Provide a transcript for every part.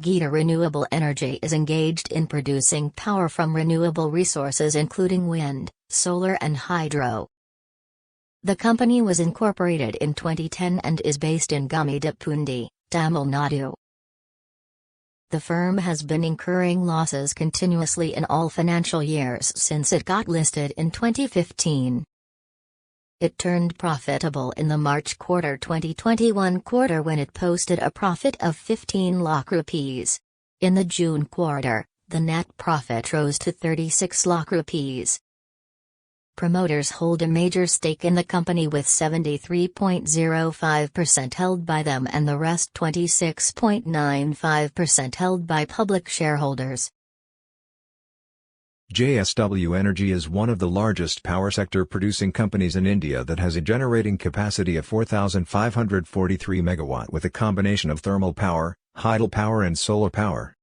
Jsw Renewable Energy is engaged in producing power from renewable resources including wind, solar and hydro. The company was incorporated in 2010 and is based in Gummidipundi, Tamil Nadu. The firm has been incurring losses continuously in all financial years since it got listed in 2015. It turned profitable in the March quarter 2021 quarter when it posted a profit of 15 lakh rupees. In the June quarter, the net profit rose to 36 lakh rupees. Promoters hold a major stake in the company with 73.05% held by them and the rest 26.95% held by public shareholders. Jsw Energy is one of the largest power sector producing companies in India that has a generating capacity of 4,543 MW with a combination of thermal power, hydel power and solar power.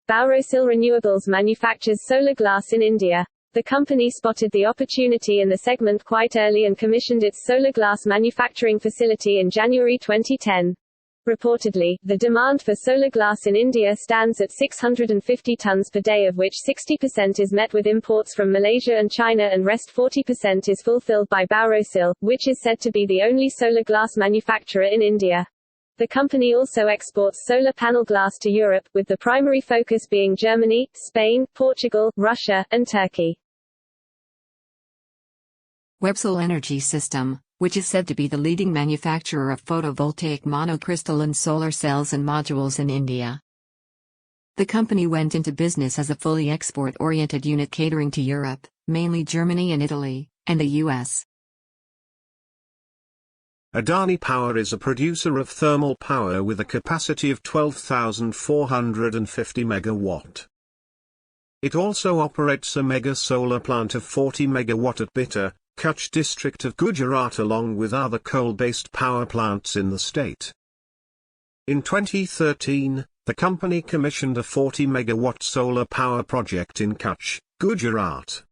Borosil Renewables manufactures solar glass in India. The company spotted the opportunity in the segment quite early and commissioned its solar glass manufacturing facility in January 2010. Reportedly, the demand for solar glass in India stands at 650 tons per day, of which 60% is met with imports from Malaysia and China and rest 40% is fulfilled by Borosil, which is said to be the only solar glass manufacturer in India. The company also exports solar panel glass to Europe, with the primary focus being Germany, Spain, Portugal, Russia, and Turkey. Jsw Energy System, which is said to be the leading manufacturer of photovoltaic monocrystalline solar cells and modules in India. The company went into business as a fully export-oriented unit catering to Europe, mainly Germany and Italy, and the US. Adani Power is a producer of thermal power with a capacity of 12,450 MW. It also operates a mega solar plant of 40 MW at Bitter, Kutch district of Gujarat along with other coal-based power plants in the state. In 2013, the company commissioned a 40 MW solar power project in Kutch, Gujarat.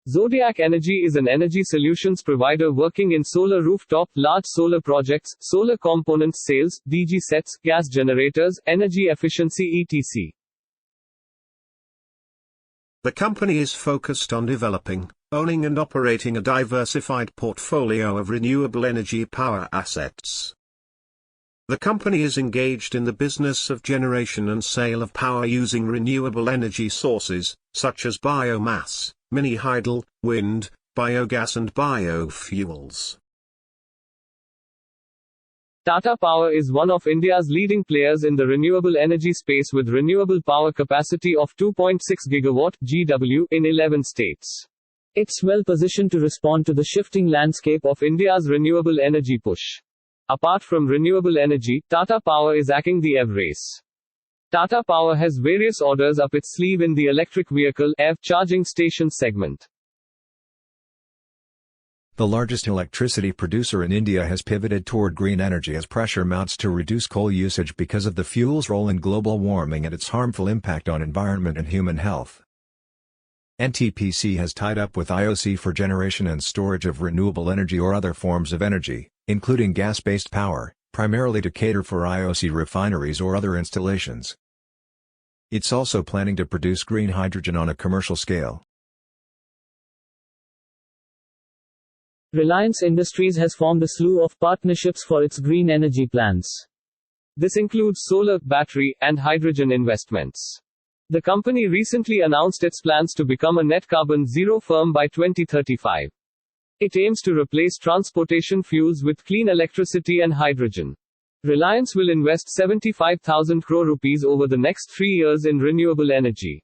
Zodiac Energy is an energy solutions provider working in solar rooftop, large solar projects, solar components sales, DG sets, gas generators, energy efficiency etc. The company is focused on developing, owning and operating a diversified portfolio of renewable energy power assets. The company is engaged in the business of generation and sale of power using renewable energy sources, such as biomass, mini-hydel, wind, biogas and biofuels. Tata Power is one of India's leading players in the renewable energy space with renewable power capacity of 2.6 GW (GW) in 11 states. It's well positioned to respond to the shifting landscape of India's renewable energy push. Apart from renewable energy, Tata Power is hacking the EV race. Tata Power has various orders up its sleeve in the electric vehicle EV charging station segment. The largest electricity producer in India has pivoted toward green energy as pressure mounts to reduce coal usage because of the fuel's role in global warming and its harmful impact on environment and human health. NTPC has tied up with IOC for generation and storage of renewable energy or other forms of energy, including gas-based power, primarily to cater for IOC refineries or other installations. It's also planning to produce green hydrogen on a commercial scale. Reliance Industries has formed a slew of partnerships for its green energy plans. This includes solar, battery, and hydrogen investments. The company recently announced its plans to become a net carbon zero firm by 2035. It aims to replace transportation fuels with clean electricity and hydrogen. Reliance will invest 75,000 crore rupees over the next 3 years in renewable energy.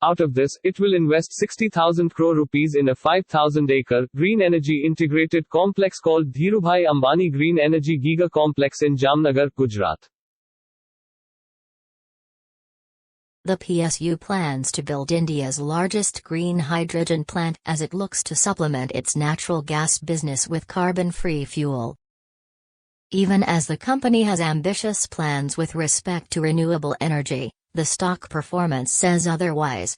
Out of this, it will invest 60,000 crore rupees in a 5,000-acre, green energy integrated complex called Dhirubhai Ambani Green Energy Giga Complex in Jamnagar, Gujarat. The PSU plans to build India's largest green hydrogen plant as it looks to supplement its natural gas business with carbon-free fuel. Even as the company has ambitious plans with respect to renewable energy, the stock performance says otherwise.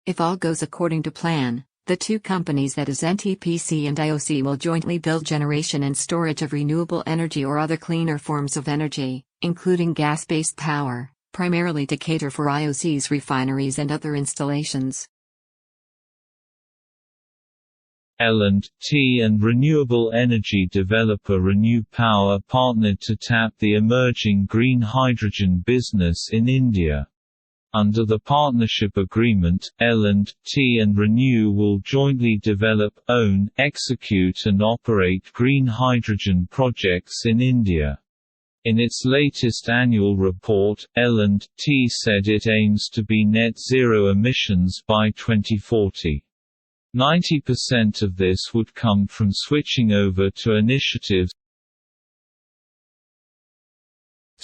If all goes according to plan, The two companies, that is NTPC and IOC, will jointly build generation and storage of renewable energy or other cleaner forms of energy, including gas-based power, primarily to cater for IOC's refineries and other installations. L&T and renewable energy developer Renew Power partnered to tap the emerging green hydrogen business in India. Under the partnership agreement, L&T and Renew will jointly develop, own, execute and operate green hydrogen projects in India. In its latest annual report, L&T said it aims to be net zero emissions by 2040. 90% of this would come from switching over to initiatives.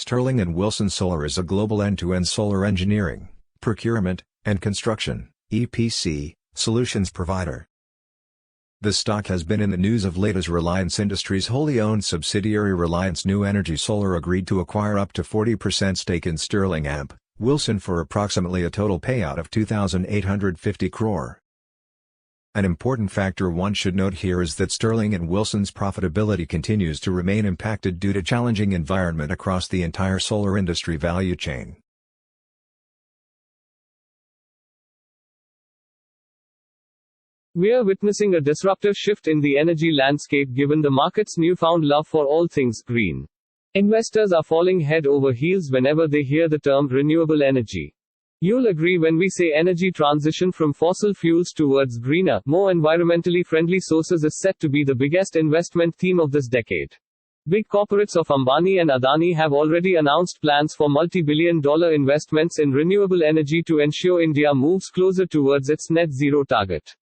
Sterling and Wilson Solar is a global end-to-end solar engineering, procurement, and construction (EPC) solutions provider. The stock has been in the news of late as Reliance Industries' wholly owned subsidiary Reliance New Energy Solar agreed to acquire up to 40% stake in Sterling and Wilson for approximately a total payout of 2,850 crore. An important factor one should note here is that Sterling and Wilson's profitability continues to remain impacted due to challenging environment across the entire solar industry value chain. We are witnessing a disruptive shift in the energy landscape given the market's newfound love for all things green. Investors are falling head over heels whenever they hear the term renewable energy. You'll agree when we say energy transition from fossil fuels towards greener, more environmentally friendly sources is set to be the biggest investment theme of this decade. Big corporates of Ambani and Adani have already announced plans for multi-billion-dollar investments in renewable energy to ensure India moves closer towards its net zero target.